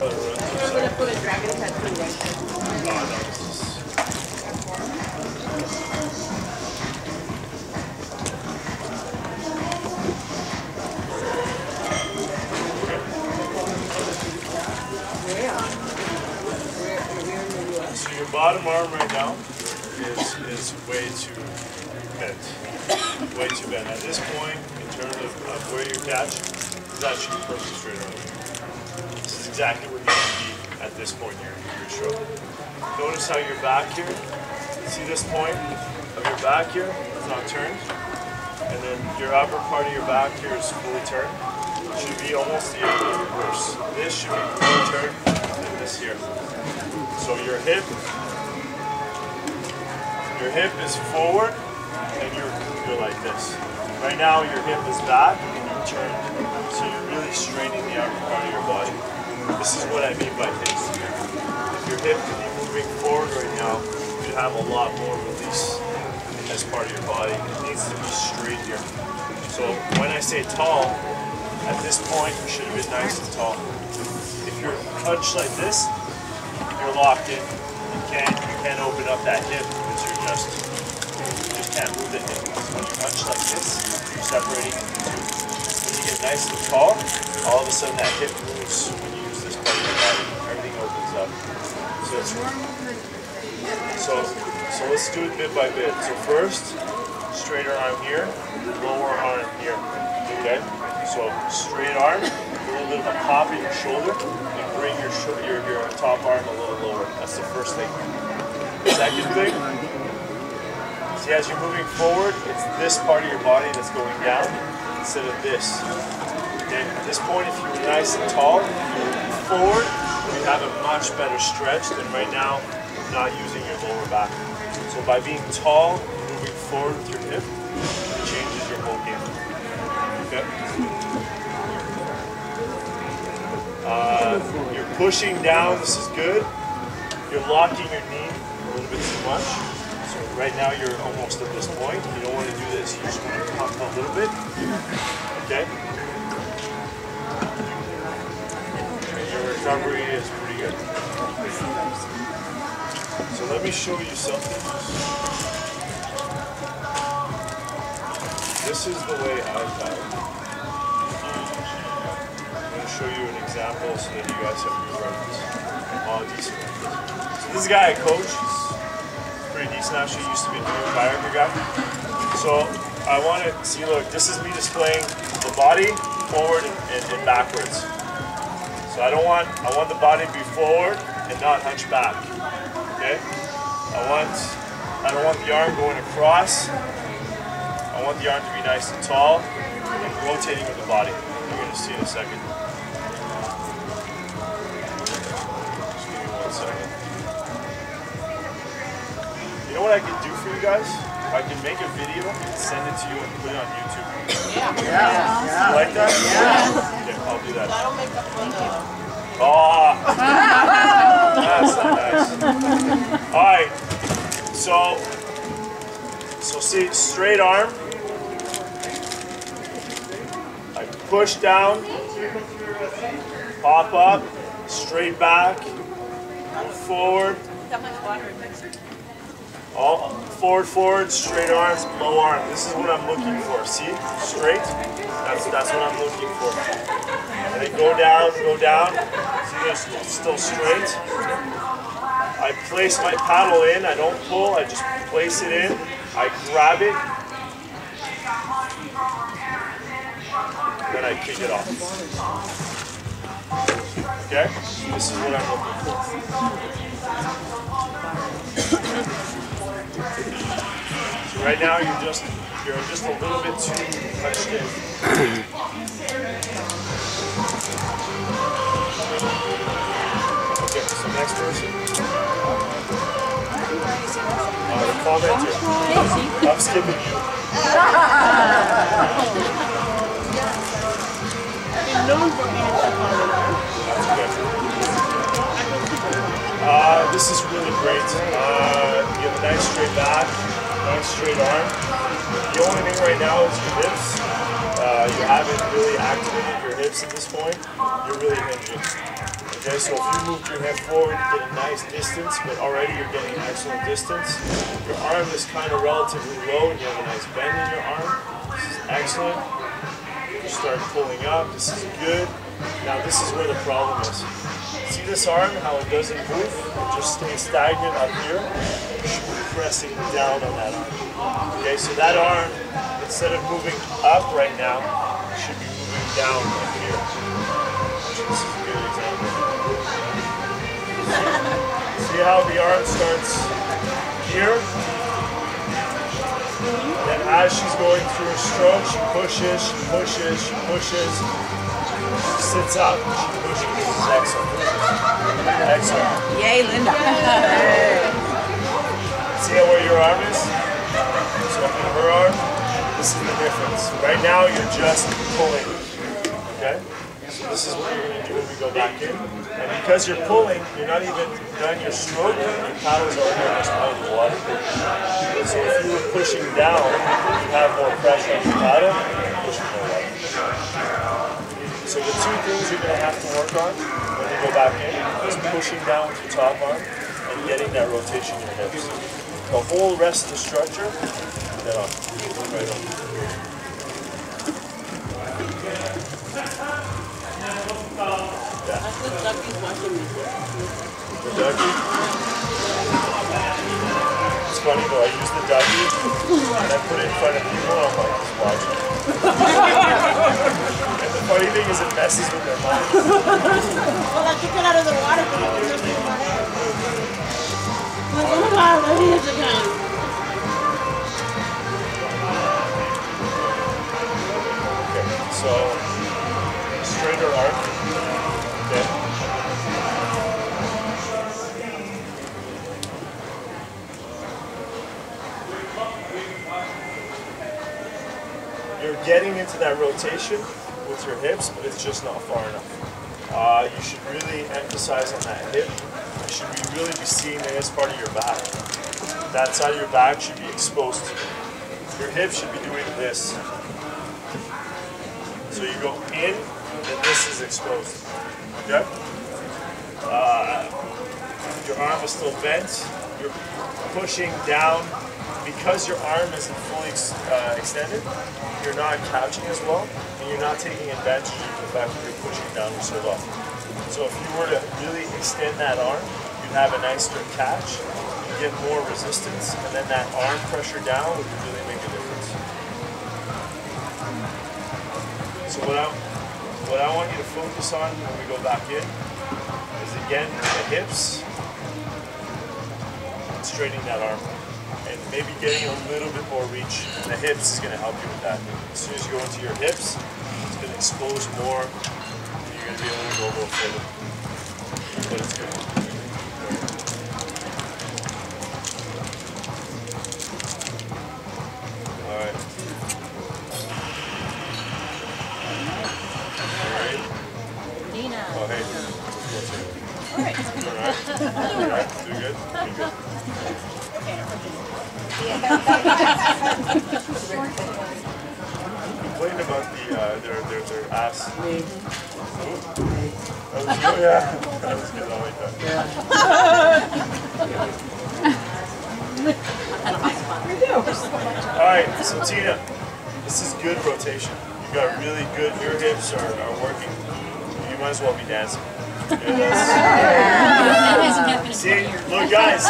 We're gonna put a dragon tattoo right there. So your bottom arm right now is way too bent. Way too bent. At this point, in terms of where you catch, is actually perfect straight arm. This is exactly where you should be at this point in your stroke. Notice how your back here, see this point of your back here, it's not turned. And then your upper part of your back here is fully turned. It should be almost the reverse. This should be fully turned and this here. So your hip is forward and you're like this. Right now your hip is back and you're turned. So you're really straining the upper part of your body. This is what I mean by this. If your hip can be moving forward right now, you have a lot more release in this part of your body. It needs to be straight here. So when I say tall, at this point you should have been nice and tall. If you're hunched like this, you're locked in. You can't open up that hip because you just can't move the hip. So when you're hunched like this, you're separating into two. When you get nice and tall, all of a sudden that hip moves when you use this part of your body. Everything opens up. So let's do it bit by bit. So first, straighter arm here, lower arm here. Okay? So straight arm, a little bit of a pop in your shoulder, and bring your top arm a little lower. That's the first thing. Second thing, see as you're moving forward, it's this part of your body that's going down instead of this. Okay? At this point, if you were nice and tall, moving forward, you have a much better stretch than right now, not using your lower back. So by being tall, moving forward with your hip, it changes your whole game. Okay? You're pushing down, this is good. You're locking your knee a little bit too much. So right now you're almost at this point. You don't want to do this, you just want to pump a little bit. Okay? And your recovery is pretty good. So let me show you something. This is the way I paddle. Show you an example so that you guys have a reference. Oh, decent. So this guy I coach, he's pretty decent actually, used to be a fire guy. So I want to see, look, this is me displaying the body forward and backwards. So I want the body to be forward and not hunch back. Okay? I don't want the arm going across. I want the arm to be nice and tall and rotating with the body. You're going to see in a second. You know what I can do for you guys? I can make a video and send it to you and put it on YouTube. Yeah. You like that? Yeah. Okay, I'll do that. That'll make up for the... Oh! That's not nice. Alright. So see, straight arm. I push down. Pop up. Straight back. Move forward. All forward, straight arms, low arm. This is what I'm looking for. See? Straight. That's what I'm looking for. And then go down. See this? It's still straight. I place my paddle in. I don't pull. I just place it in. I grab it. Then I kick it off. Okay? This is what I'm looking for. So right now you're just a little bit too touched in. Okay, so next person. The commenter. I'm skipping you. This is really great. You have a nice straight back, nice straight arm. The only thing right now is your hips. You haven't really activated your hips at this point. You're really hinging. Okay, so if you move your hip forward, you get a nice distance, but already you're getting excellent distance. Your arm is kind of relatively low and you have a nice bend in your arm. This is excellent. You start pulling up, this is good. Now this is where the problem is. See this arm, how it doesn't move? It just stays stagnant up here. You should be pressing down on that arm. Okay, so that arm, instead of moving up right now, should be moving down up here. This is a good example. See how the arm starts here? Then as she's going through her stroke, she pushes, she pushes, she pushes. She sits up, she pushes. Excellent. Excellent. Yay, Linda. See where your arm is? So up in her arm, this is the difference. Right now you're just pulling. Okay? So this is what you're going to do when we go back in. And because you're pulling, you're not even done your stroke, your paddle's already almost out of the water. So if you were pushing down, you have more pressure on your paddle, you're pushing more water. So the two things you're going to have to work on when you go back in is pushing down with your top arm and getting that rotation in your hips. The whole rest of the structure, dead on. Right on. Yeah. The ducky? It's funny though, I use the ducky and I put it in front of people and I'm like, just watching. And the funny thing is it messes with their mind. Well, I took it out of the water. Oh my God, here's the gun. Okay, so straighter arc. Okay. You're getting into that rotation with your hips, but it's just not far enough. You should really emphasize on that hip. You should really be seeing this part of your back. That side of your back should be exposed to you. Your hip should be doing this. So you go in, and this is exposed. Okay? Your arm is still bent. You're pushing down. Because your arm isn't fully extended, you're not couching as well, and you're not taking advantage of the fact that you're pushing down so low. So if you were to really extend that arm, you'd have a nicer catch, you'd get more resistance, and then that arm pressure down would really make a difference. So what I want you to focus on when we go back in is again the hips, and straightening that arm. And maybe getting a little bit more reach. And the hips is going to help you with that. As soon as you go into your hips, it's going to expose more. And you're going to be able to go a little further. But it's good. All right. All right. Nina. Oh, hey. All right. All right. Doing good? Doing good. Complained about their ass. Me. That was good, yeah. That was good, I like that. Yeah. Alright, so Tina, this is good rotation. You've got really good, your hips are working. You might as well be dancing. See, look guys,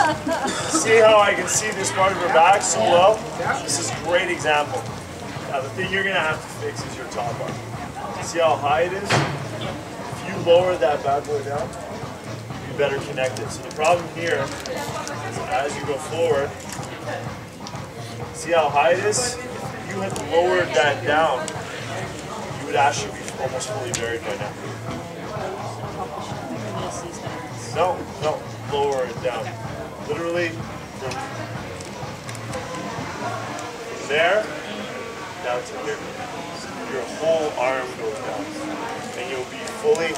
see how I can see this part of her back so well? This is a great example. Now the thing you're going to have to fix is your top arm. See how high it is? If you lower that bad boy down, you'd be better connected. So the problem here is as you go forward, see how high it is? If you had lowered that down, you would actually be almost fully buried by now. No, lower it down. Literally from there down to here. Your whole arm goes down. And you'll be fully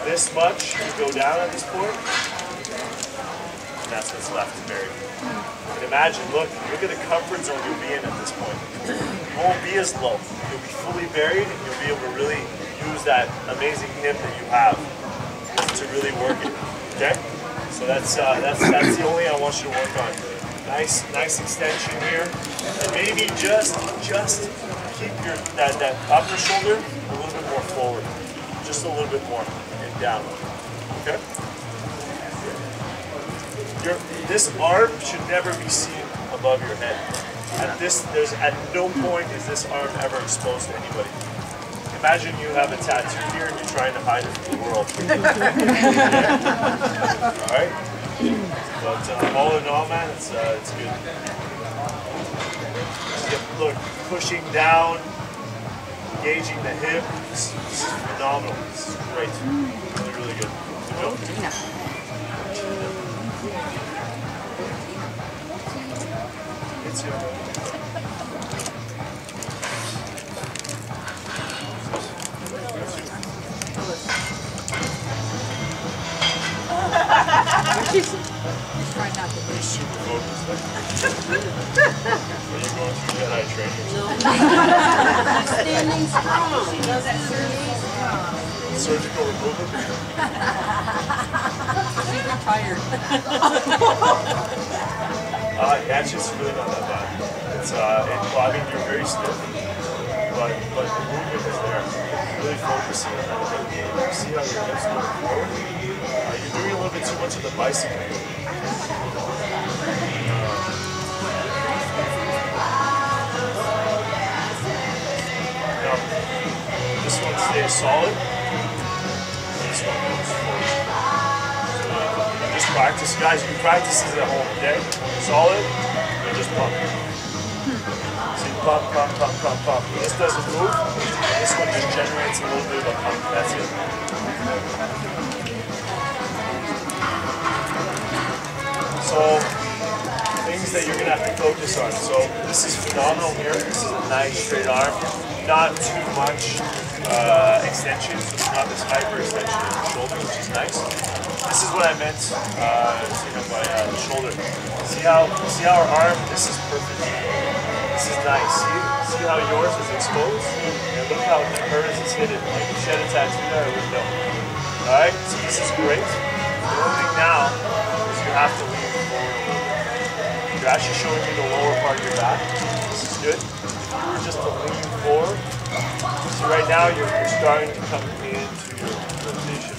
this much to go down at this point. And that's what's left buried. And imagine, look at the comfort zone you'll be in at this point. You won't be as low. You'll be fully buried and you'll be able to really use that amazing hip that you have. to really work it. Okay? So that's the only I want you to work on. Nice extension here. And maybe just keep your that upper shoulder a little bit more forward. Just a little bit more and down. Okay? This arm should never be seen above your head. At no point is this arm ever exposed to anybody. Imagine you have a tattoo here and you're trying to hide it from the world. Alright? But all in all, man, it's good. Look, pushing down, engaging the hip. This is phenomenal. This is great. Really, really good. Good job. It's Try not to You're super focused. Are you going through Jedi training? Standing strong. Surgical removal? She's retired. Actually, it's really not that bad. It's well, I mean, you're very stiff, but the movement is there. Really focusing on that. See how your hips go forward? You're doing a little bit too much of the bicycle. Now, this one stays solid. This one moves forward. So just practice, guys. You can practice this at home, okay? Solid, and just pump. See, pump, pump, pump, pump, pump. This doesn't move. This one just generates a little bit of a pump. That's it. So, things that you're going to have to focus on. So, this is phenomenal here. This is a nice straight arm. Not too much extension, so it's not this hyper extension of the shoulder, which is nice. This is what I meant by the shoulder. See how our arm, this is perfect. This is nice. See how yours is exposed? And look how hers is hidden. Like if she had a tattoo there, I wouldn't know. Alright, so this is great. The only thing now is you have to lean forward a little bit. You're actually showing me the lower part of your back. This is good. If you were just to lean forward, see right now you're starting to come into your rotation.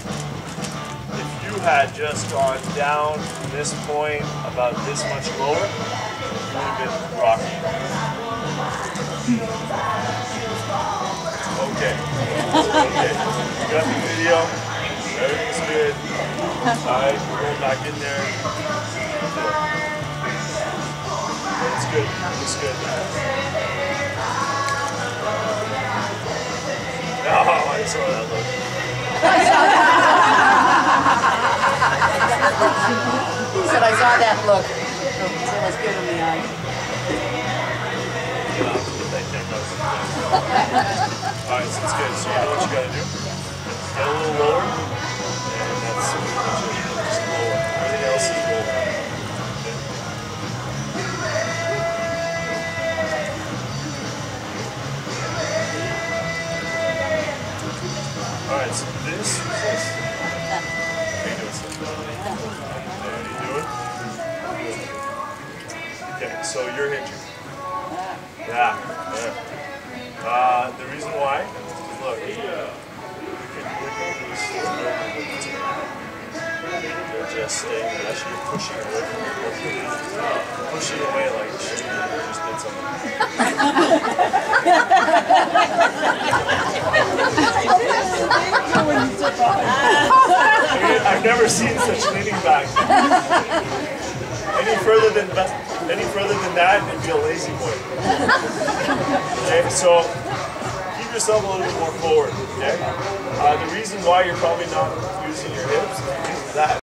If you had just gone down from this point about this much lower, it would have been rocky. Okay. Okay. You got the video. Everything's good. Alright, we're going back in there. It's good. It's good. Oh, I saw that look. He said, I saw that look. It was good in the eye. Alright, so it's good. So you know what you gotta do? Get a little lower, and that's it. Just lower. Everything else is lower. Okay. Alright, so this is this. How you doing, son? How you doing? Good. Okay, so you're hinging. Yeah. The reason why, look, we can they're just staying there. Actually, you're pushing away from it. Pushing away like she just did something. I've never seen such leaning back. Any further than that, it'd be a lazy boy. Okay, so keep yourself a little bit more forward. Okay, the reason why you're probably not using your hips is that.